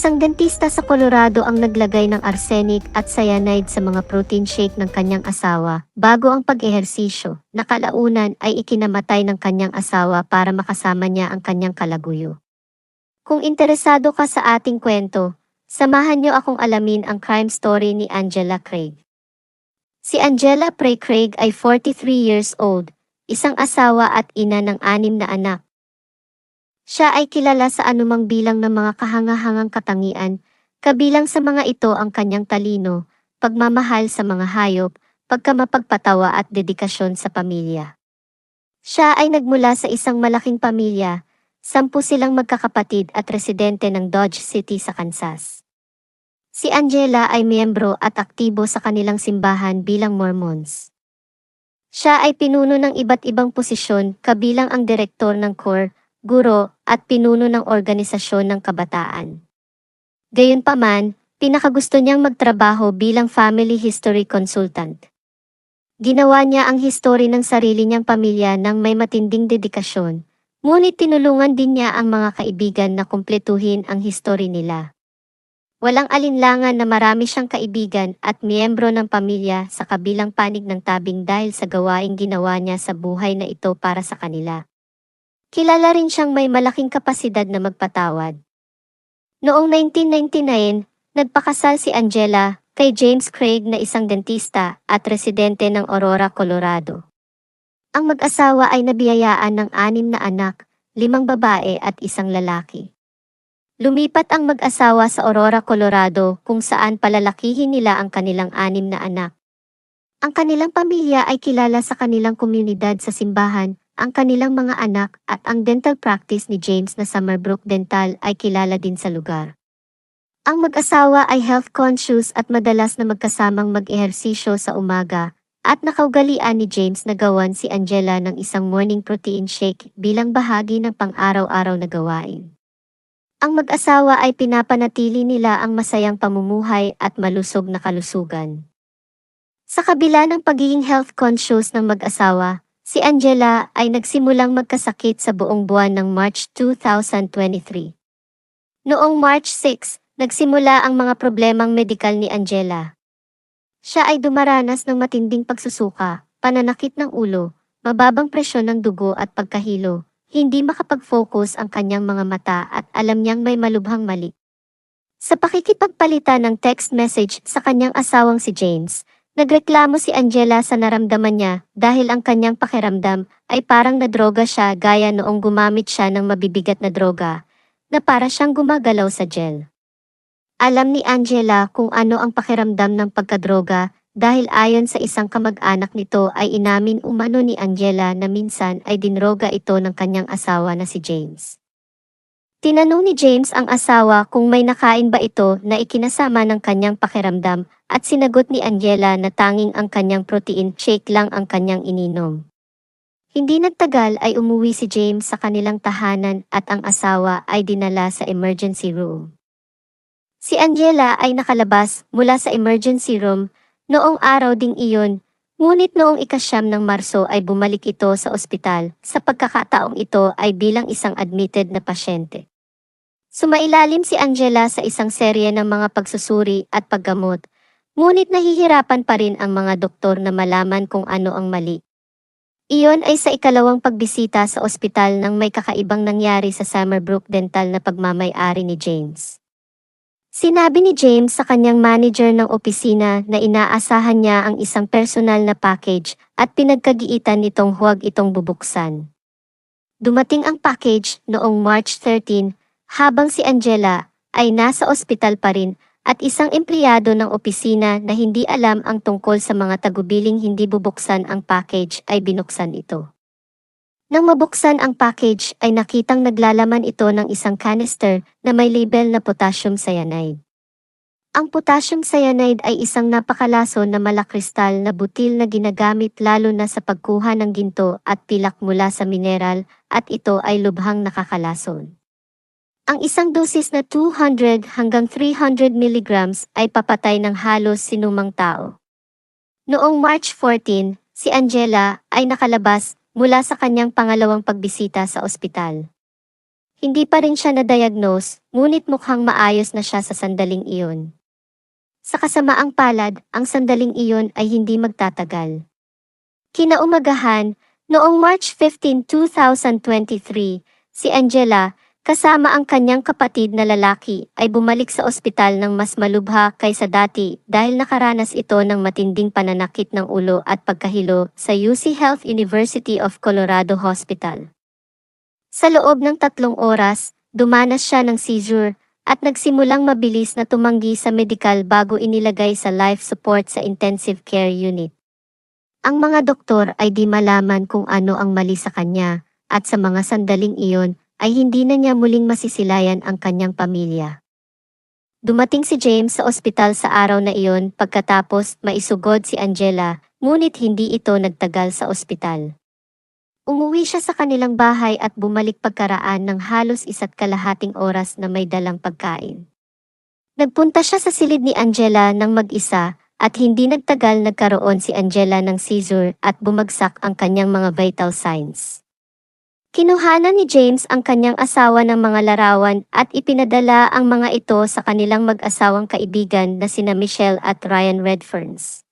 Isang dentista sa Colorado ang naglagay ng arsenic at cyanide sa mga protein shake ng kanyang asawa bago ang pag-ehersisyo. Nakalaunan ay ikinamatay ng kanyang asawa para makasama niya ang kanyang kalaguyo. Kung interesado ka sa ating kwento, samahan niyo akong alamin ang crime story ni Angela Craig. Si Angela Prey Craig ay 43 years old, isang asawa at ina ng 6 na anak. Siya ay kilala sa anumang bilang ng mga kahangahangang katangian, kabilang sa mga ito ang kanyang talino, pagmamahal sa mga hayop, pagkamapagpatawa at dedikasyon sa pamilya. Siya ay nagmula sa isang malaking pamilya, 10 silang magkakapatid at residente ng Dodge City sa Kansas. Si Angela ay miyembro at aktibo sa kanilang simbahan bilang Mormons. Siya ay pinuno ng iba't ibang posisyon kabilang ang direktor ng CORE, guro, at pinuno ng organisasyon ng kabataan. Gayunpaman, pinakagusto niyang magtrabaho bilang family history consultant. Ginawa niya ang history ng sarili niyang pamilya ng may matinding dedikasyon, ngunit tinulungan din niya ang mga kaibigan na kumpletuhin ang history nila. Walang alinlangan na marami siyang kaibigan at miyembro ng pamilya sa kabilang panig ng tabing dahil sa gawaing ginawa niya sa buhay na ito para sa kanila. Kilala rin siyang may malaking kapasidad na magpatawad. Noong 1999, nagpakasal si Angela kay James Craig na isang dentista at residente ng Aurora, Colorado. Ang mag-asawa ay nabiyayaan ng 6 na anak, 5 babae at 1 lalaki. Lumipat ang mag-asawa sa Aurora, Colorado kung saan palalakihin nila ang kanilang 6 na anak. Ang kanilang pamilya ay kilala sa kanilang komunidad sa simbahan, ang kanilang mga anak at ang dental practice ni James na Summerbrook Dental ay kilala din sa lugar. Ang mag-asawa ay health conscious at madalas na magkasamang mag-ehersisyo sa umaga at nakaugalian ni James na gawan si Angela ng isang morning protein shake bilang bahagi ng pang-araw-araw na gawain. Ang mag-asawa ay pinapanatili nila ang masayang pamumuhay at malusog na kalusugan. Sa kabila ng pagiging health conscious ng mag-asawa, si Angela ay nagsimulang magkasakit sa buong buwan ng March 2023. Noong March 6, nagsimula ang mga problemang medikal ni Angela. Siya ay dumaranas ng matinding pagsusuka, pananakit ng ulo, mababang presyon ng dugo at pagkahilo, hindi makapag-focus ang kanyang mga mata at alam niyang may malubhang mali. Sa pakikipagpalitan ng text message sa kanyang asawang si James, nagreklamo si Angela sa naramdaman niya dahil ang kanyang pakiramdam ay parang nadroga siya gaya noong gumamit siya ng mabibigat na droga, na para siyang gumagalaw sa gel. Alam ni Angela kung ano ang pakiramdam ng pagkadroga dahil ayon sa isang kamag-anak nito ay inamin umano ni Angela na minsan ay dinroga ito ng kanyang asawa na si James. Tinanong ni James ang asawa kung may nakain ba ito na ikinasama ng kanyang pakiramdam at sinagot ni Angela na tanging ang kanyang protein shake lang ang kanyang ininom. Hindi nagtagal ay umuwi si James sa kanilang tahanan at ang asawa ay dinala sa emergency room. Si Angela ay nakalabas mula sa emergency room noong araw ding iyon, ngunit noong ika-9 ng Marso ay bumalik ito sa ospital sa pagkakataong ito ay bilang isang admitted na pasyente. Sumailalim si Angela sa isang serye ng mga pagsusuri at paggamot, ngunit nahihirapan pa rin ang mga doktor na malaman kung ano ang mali. Iyon ay sa ikalawang pagbisita sa ospital nang may kakaibang nangyari sa Summerbrook Dental na pagmamay-ari ni James. Sinabi ni James sa kanyang manager ng opisina na inaasahan niya ang isang personal na package at pinagkagiitan nitong huwag itong bubuksan. Dumating ang package noong March 13, habang si Angela ay nasa ospital pa rin at isang empleyado ng opisina na hindi alam ang tungkol sa mga tagubiling hindi bubuksan ang package ay binuksan ito. Nang mabuksan ang package ay nakitang naglalaman ito ng isang canister na may label na potassium cyanide. Ang potassium cyanide ay isang napakalason na malakristal na butil na ginagamit lalo na sa pagkuha ng ginto at pilak mula sa mineral at ito ay lubhang nakakalason. Ang isang dosis na 200 hanggang 300 milligrams ay papatay ng halos sinumang tao. Noong March 14, si Angela ay nakalabas mula sa kanyang pangalawang pagbisita sa ospital. hindi pa rin siya na-diagnose, ngunit mukhang maayos na siya sa sandaling iyon. Sa kasamaang palad, ang sandaling iyon ay hindi magtatagal. Kinaumagahan, noong March 15, 2023, si Angela, kasama ang kanyang kapatid na lalaki, ay bumalik sa ospital ng mas malubha kaysa dati dahil nakaranas ito ng matinding pananakit ng ulo at pagkahilo sa UC Health University of Colorado Hospital. Sa loob ng 3 oras, dumanas siya ng seizure at nagsimulang mabilis na tumanggi sa medikal bago inilagay sa life support sa intensive care unit. Ang mga doktor ay di malaman kung ano ang mali sa kanya at sa mga sandaling iyon, ay hindi na niya muling masisilayan ang kanyang pamilya. Dumating si James sa ospital sa araw na iyon pagkatapos maisugod si Angela, ngunit hindi ito nagtagal sa ospital. Umuwi siya sa kanilang bahay at bumalik pagkaraan ng halos 1.5 oras na may dalang pagkain. Nagpunta siya sa silid ni Angela ng mag-isa at hindi nagtagal nagkaroon si Angela ng seizure at bumagsak ang kanyang mga vital signs. Kinuhanan ni James ang kanyang asawa ng mga larawan at ipinadala ang mga ito sa kanilang mag-asawang kaibigan na sina Michelle at Ryan Redferns.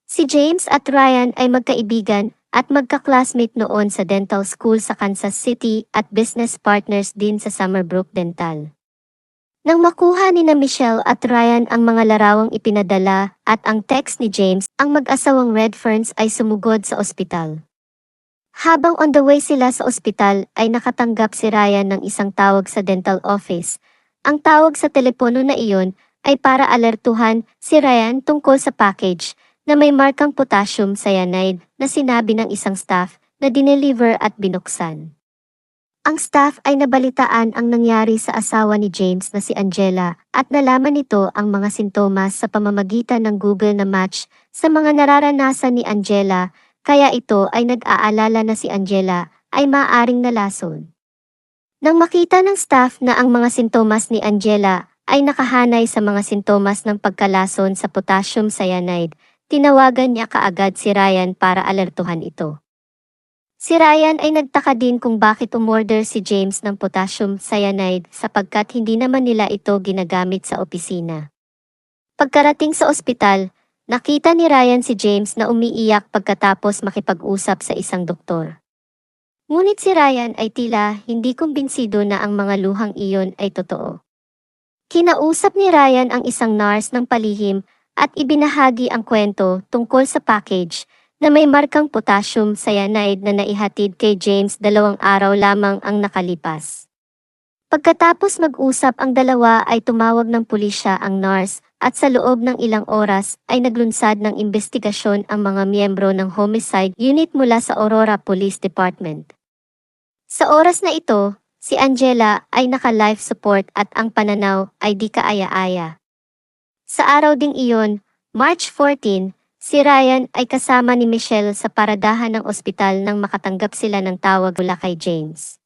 Si James at Ryan ay magkaibigan at magka-classmate noon sa dental school sa Kansas City at business partners din sa Summerbrook Dental. Nang makuha ni na Michelle at Ryan ang mga larawang ipinadala at ang text ni James, ang mag-asawang Redferns ay sumugod sa ospital. Habang on the way sila sa ospital ay nakatanggap si Ryan ng isang tawag sa dental office. Ang tawag sa telepono na iyon ay para alertuhan si Ryan tungkol sa package na may markang potassium cyanide na sinabi ng isang staff na dineliver at binuksan. Ang staff ay nabalitaan ang nangyari sa asawa ni James na si Angela at nalaman nito ang mga sintomas sa pamamagitan ng Google na match sa mga nararanasan ni Angela. Kaya ito ay nag-aalala na si Angela ay maaaring nalason. Nang makita ng staff na ang mga sintomas ni Angela ay nakahanay sa mga sintomas ng pagkalason sa potassium cyanide, tinawagan niya kaagad si Ryan para alertuhan ito. Si Ryan ay nagtaka din kung bakit umorder si James ng potassium cyanide sapagkat hindi naman nila ito ginagamit sa opisina. Pagkarating sa ospital, nakita ni Ryan si James na umiiyak pagkatapos makipag-usap sa isang doktor. Ngunit si Ryan ay tila hindi kumbinsido na ang mga luhang iyon ay totoo. Kinausap ni Ryan ang isang nurse ng palihim at ibinahagi ang kwento tungkol sa package na may markang potassium cyanide na naihatid kay James 2 araw lamang ang nakalipas. Pagkatapos mag-usap ang dalawa ay tumawag ng pulisya ang nurse at sa loob ng ilang oras ay naglunsad ng investigasyon ang mga miyembro ng homicide unit mula sa Aurora Police Department. Sa oras na ito, si Angela ay naka-life support at ang pananaw ay di kaaya-aya. Sa araw ding iyon, March 14, si Ryan ay kasama ni Michelle sa paradahan ng ospital nang makatanggap sila ng tawag mula kay James.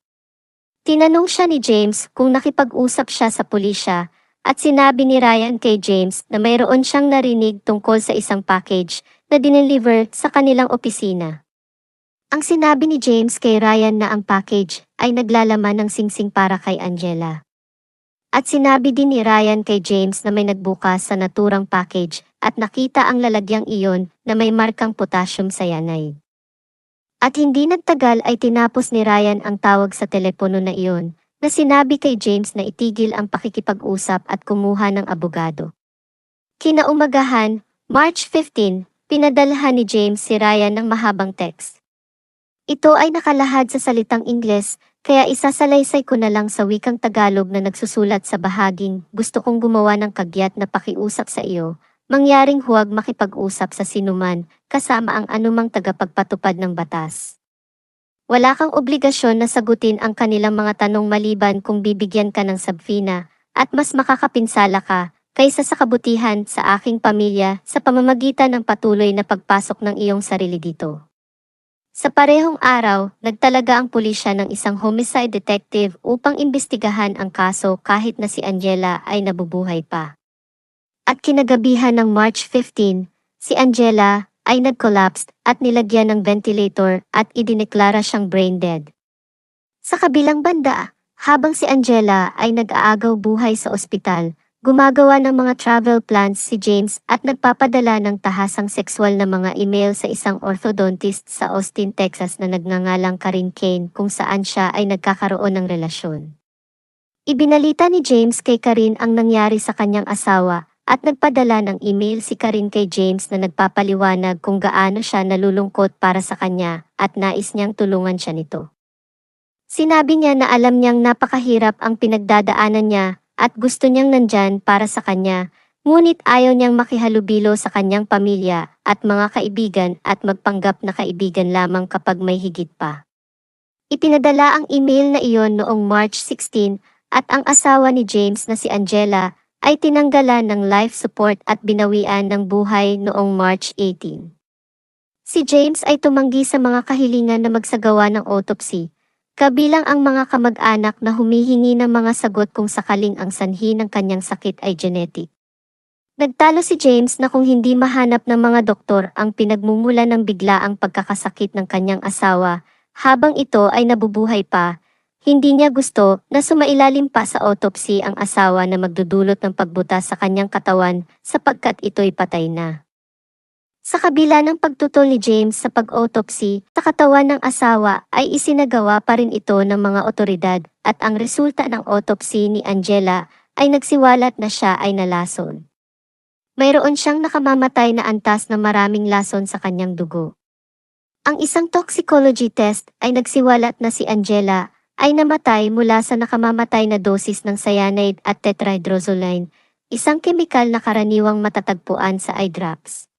Tinanong siya ni James kung nakipag-usap siya sa pulisya at sinabi ni Ryan kay James na mayroon siyang narinig tungkol sa isang package na dineliver sa kanilang opisina. Ang sinabi ni James kay Ryan na ang package ay naglalaman ng singsing para kay Angela. At sinabi din ni Ryan kay James na may nagbukas sa naturang package at nakita ang lalagyang iyon na may markang potassium cyanide. At hindi nagtagal ay tinapos ni Ryan ang tawag sa telepono na iyon, na sinabi kay James na itigil ang pakikipag-usap at kumuha ng abogado. Kinaumagahan, March 15, pinadalhan ni James si Ryan ng mahabang text. Ito ay nakalahad sa salitang Ingles, kaya isasalaysay ko na lang sa wikang Tagalog na nagsusulat sa bahaging, gusto kong gumawa ng kagyat na pakiusap sa iyo, mangyaring huwag makipag-usap sa sinuman, kasama ang anumang tagapagpatupad ng batas. Wala kang obligasyon na sagutin ang kanilang mga tanong maliban kung bibigyan ka ng sabfina, at mas makakapinsala ka, kaysa sa kabutihan sa aking pamilya sa pamamagitan ng patuloy na pagpasok ng iyong sarili dito. Sa parehong araw, nagtalaga ang pulisya ng isang homicide detective upang imbestigahan ang kaso kahit na si Angela ay nabubuhay pa. At kinagabihan ng March 15, si Angela ay nag-collapse at nilagyan ng ventilator at idineklara siyang brain dead. Sa kabilang banda, Habang si Angela ay nag-aagaw buhay sa ospital, gumagawa ng mga travel plans si James at nagpapadala ng tahasang sexual na mga email sa isang orthodontist sa Austin, Texas na nagngangalang Karin Kane kung saan siya ay nagkakaroon ng relasyon. Ibinalita ni James kay Karin ang nangyari sa kanyang asawa at nagpadala ng email si Karin kay James na nagpapaliwanag kung gaano siya nalulungkot para sa kanya at nais niyang tulungan siya nito. Sinabi niya na alam niyang napakahirap ang pinagdadaanan niya at gusto niyang nandyan para sa kanya, ngunit ayaw niyang makihalubilo sa kanyang pamilya at mga kaibigan at magpanggap na kaibigan lamang kapag may higit pa. Ipinadala ang email na iyon noong March 16 at ang asawa ni James na si Angela ay tinanggalan ng life support at binawian ng buhay noong March 18. Si James ay tumanggi sa mga kahilingan na magsagawa ng autopsy, kabilang ang mga kamag-anak na humihingi ng mga sagot kung sakaling ang sanhi ng kanyang sakit ay genetic. Nagtalo si James na kung hindi mahanap ng mga doktor ang pinagmumula ng biglaang pagkakasakit ng kanyang asawa habang ito ay nabubuhay pa, hindi niya gusto na sumailalim pa sa autopsy ang asawa na magdudulot ng pagbutas sa kanyang katawan sapagkat ito'y patay na. Sa kabila ng pagtutol ni James sa pag-autopsy sa katawan ng asawa ay isinagawa pa rin ito ng mga otoridad at ang resulta ng autopsy ni Angela ay nagsiwalat na siya ay nalason. Mayroon siyang nakamamatay na antas ng maraming lason sa kanyang dugo. Ang isang toxicology test ay nagsiwalat na si Angela ay namatay mula sa nakamamatay na dosis ng cyanide at tetrahydrozoline, isang kemikal na karaniwang matatagpuan sa eye drops.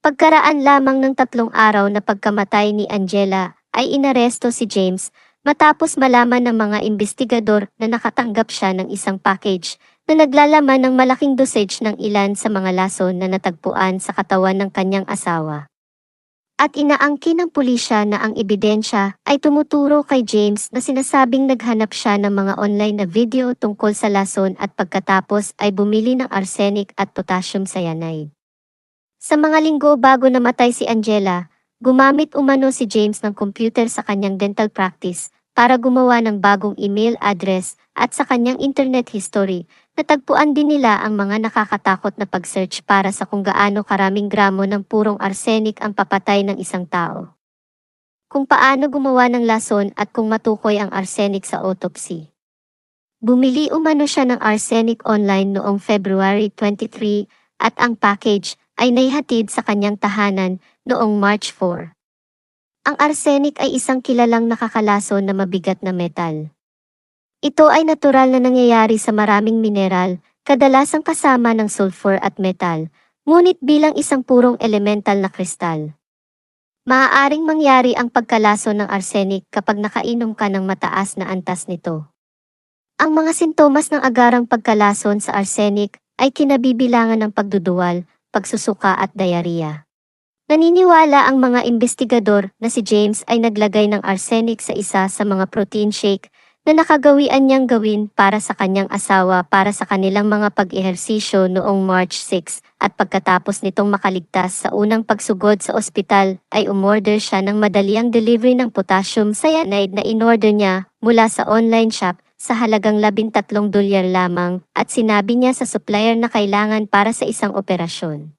Pagkaraan lamang ng 3 araw na pagkamatay ni Angela, ay inaresto si James matapos malaman ng mga investigador na nakatanggap siya ng isang package na naglalaman ng malaking dosage ng ilan sa mga lason na natagpuan sa katawan ng kanyang asawa. At inaangkin ng pulisya na ang ebidensya ay tumuturo kay James na sinasabing naghanap siya ng mga online na video tungkol sa lason at pagkatapos ay bumili ng arsenic at potassium cyanide. Sa mga linggo bago namatay si Angela, gumamit umano si James ng computer sa kanyang dental practice para gumawa ng bagong email address at sa kanyang internet history, natagpuan din nila ang mga nakakatakot na pag-search para sa kung gaano karaming gramo ng purong arsenic ang papatay ng isang tao. Kung paano gumawa ng lason at kung matukoy ang arsenic sa autopsy. Bumili umano siya ng arsenic online noong February 23 at ang package ay naihatid sa kanyang tahanan noong March 4. Ang arsenic ay isang kilalang nakakalason na mabigat na metal. Ito ay natural na nangyayari sa maraming mineral, kadalasang kasama ng sulfur at metal, ngunit bilang isang purong elemental na kristal. Maaaring mangyari ang pagkalason ng arsenic kapag nakainom ka ng mataas na antas nito. Ang mga sintomas ng agarang pagkalason sa arsenic ay kinabibilangan ng pagduduwal, pagsusuka at diarrhea. Naniniwala ang mga investigador na si James ay naglagay ng arsenic sa isa sa mga protein shake na nakagawian niyang gawin para sa kanyang asawa para sa kanilang mga pag-ehersisyo noong March 6 at pagkatapos nitong makaligtas sa unang pagsugod sa ospital ay umorder siya ng madaliang delivery ng potassium cyanide na inorder niya mula sa online shop sa halagang $13 lamang at sinabi niya sa supplier na kailangan para sa isang operasyon.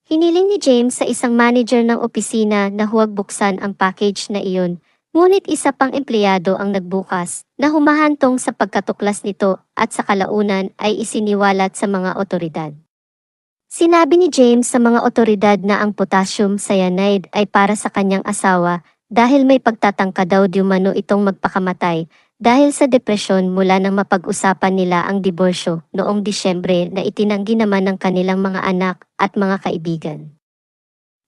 Hiniling ni James sa isang manager ng opisina na huwag buksan ang package na iyon, ngunit isa pang empleyado ang nagbukas na humahantong sa pagkatuklas nito at sa kalaunan ay isiniwalat sa mga otoridad. Sinabi ni James sa mga otoridad na ang potassium cyanide ay para sa kanyang asawa dahil may pagtatangka daw di umano itong magpakamatay dahil sa depresyon mula nang mapag-usapan nila ang diborsyo noong Disyembre na itinanggi naman ng kanilang mga anak at mga kaibigan.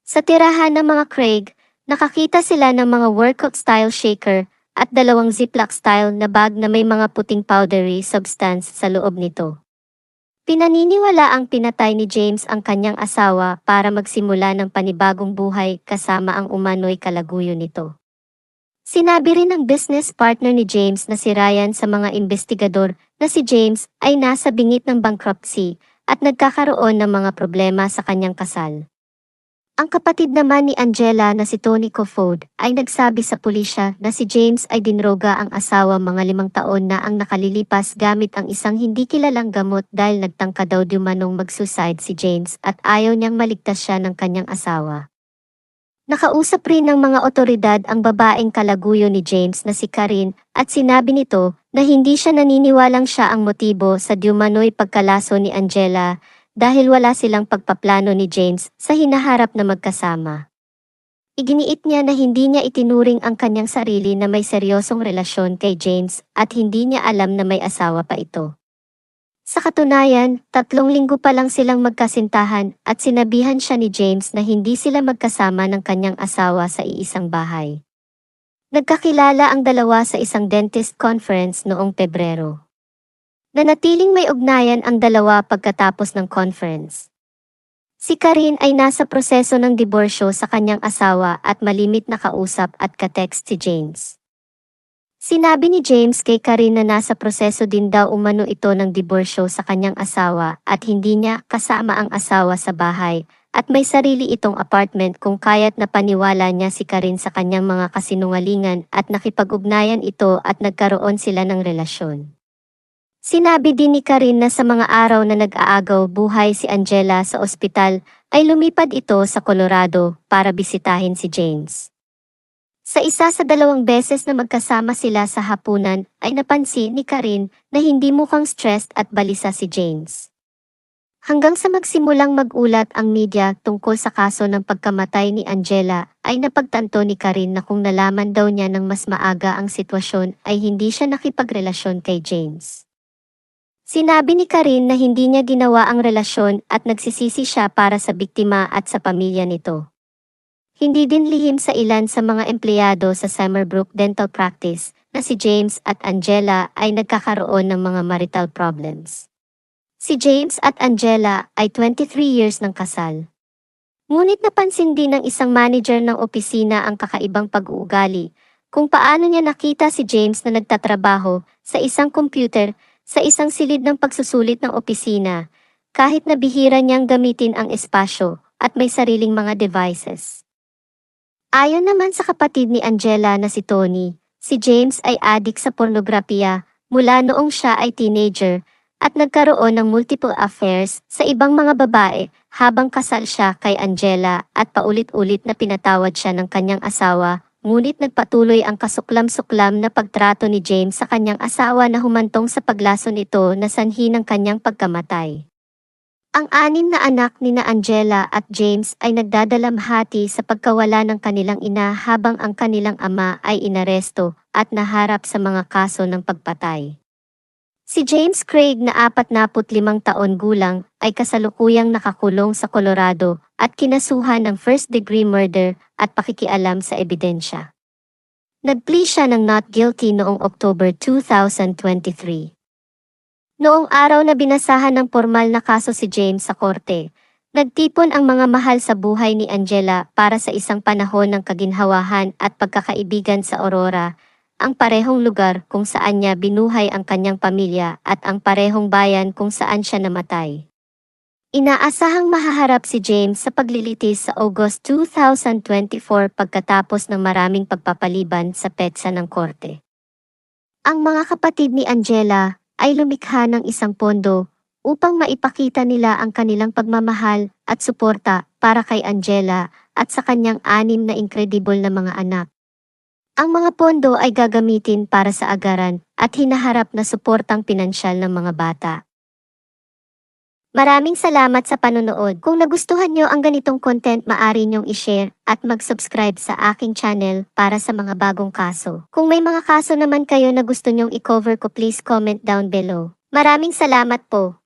Sa tirahan ng mga Craig, nakakita sila ng mga workout-style shaker at 2 Ziploc-style na bag na may mga puting powdery substance sa loob nito. Pinaniniwala ang pinatay ni James ang kanyang asawa para magsimula ng panibagong buhay kasama ang umano'y kalaguyo nito. Sinabi rin ng business partner ni James na si Ryan sa mga investigador na si James ay nasa bingit ng bankruptcy at nagkakaroon ng mga problema sa kanyang kasal. Ang kapatid naman ni Angela na si Tony Kofod ay nagsabi sa pulisya na si James ay dinroga ang asawa mga 5 taon na ang nakalilipas gamit ang isang hindi kilalang gamot dahil nagtangka daw diumanong mag-suicide si James at ayaw niyang maligtas siya ng kanyang asawa. Nakausap rin ng mga otoridad ang babaeng kalaguyo ni James na si Karin at sinabi nito na hindi siya naniniwalang siya ang motibo sa diumano'y pagkalaso ni Angela dahil wala silang pagpaplano ni James sa hinaharap na magkasama. Iginiit niya na hindi niya itinuring ang kanyang sarili na may seryosong relasyon kay James at hindi niya alam na may asawa pa ito. Sa katunayan, 3 linggo pa lang silang magkasintahan at sinabihan siya ni James na hindi sila magkasama ng kanyang asawa sa iisang bahay. Nagkakilala ang dalawa sa isang dentist conference noong Pebrero. Nanatiling may ugnayan ang dalawa pagkatapos ng conference. Si Karin ay nasa proseso ng diborsyo sa kanyang asawa at malimit na kausap at ka-text si James. Sinabi ni James kay Karin na nasa proseso din daw umano ito ng diborsyo sa kanyang asawa at hindi niya kasama ang asawa sa bahay at may sarili itong apartment kung kaya't napaniwala niya si Karin sa kanyang mga kasinungalingan at nakipag-ugnayan ito at nagkaroon sila ng relasyon. Sinabi din ni Karin na sa mga araw na nag-aagaw buhay si Angela sa ospital ay lumipad ito sa Colorado para bisitahin si James. Sa isa sa 2 beses na magkasama sila sa hapunan ay napansin ni Karin na hindi mukhang stressed at balisa si James. Hanggang sa magsimulang mag-ulat ang media tungkol sa kaso ng pagkamatay ni Angela ay napagtanto ni Karin na kung nalaman daw niya ng mas maaga ang sitwasyon ay hindi siya nakipagrelasyon kay James. Sinabi ni Karin na hindi niya ginawa ang relasyon at nagsisisi siya para sa biktima at sa pamilya nito. Hindi din lihim sa ilan sa mga empleyado sa Summerbrook Dental Practice na si James at Angela ay nagkakaroon ng mga marital problems. Si James at Angela ay 23 years ng kasal. Ngunit napansin din ng isang manager ng opisina ang kakaibang pag-uugali kung paano niya nakita si James na nagtatrabaho sa isang computer sa isang silid ng pagsusulit ng opisina, kahit na bihira niyang gamitin ang espasyo at may sariling mga devices. Ayon naman sa kapatid ni Angela na si Tony, si James ay adik sa pornografiya mula noong siya ay teenager at nagkaroon ng multiple affairs sa ibang mga babae habang kasal siya kay Angela at paulit-ulit na pinatawad siya ng kanyang asawa. Ngunit nagpatuloy ang kasuklam-suklam na pagtrato ni James sa kanyang asawa na humantong sa paglaso nito na sanhi ng kanyang pagkamatay. Ang 6 na anak ni na Angela at James ay nagdadalamhati sa pagkawala ng kanilang ina habang ang kanilang ama ay inaresto at naharap sa mga kaso ng pagpatay. Si James Craig na 45 taon gulang ay kasalukuyang nakakulong sa Colorado at kinasuhan ng first-degree murder at pakikialam sa ebidensya. Nag-plea siya ng not guilty noong October 2023. Noong araw na binasahan ng formal na kaso si James sa korte, nagtipon ang mga mahal sa buhay ni Angela para sa isang panahon ng kaginhawahan at pagkakaibigan sa Aurora, ang parehong lugar kung saan niya binuhay ang kanyang pamilya at ang parehong bayan kung saan siya namatay. Inaasahang mahaharap si James sa paglilitis sa August 2024 pagkatapos ng maraming pagpapaliban sa petsa ng korte. Ang mga kapatid ni Angela ay lumikha ng isang pondo upang maipakita nila ang kanilang pagmamahal at suporta para kay Angela at sa kanyang 6 na incredible na mga anak. Ang mga pondo ay gagamitin para sa agaran at hinaharap na suportang pinansyal ng mga bata. Maraming salamat sa panonood. Kung nagustuhan nyo ang ganitong content, maaari nyong i-share at mag-subscribe sa aking channel para sa mga bagong kaso. Kung may mga kaso naman kayo na gusto nyong i-cover ko, please comment down below. Maraming salamat po.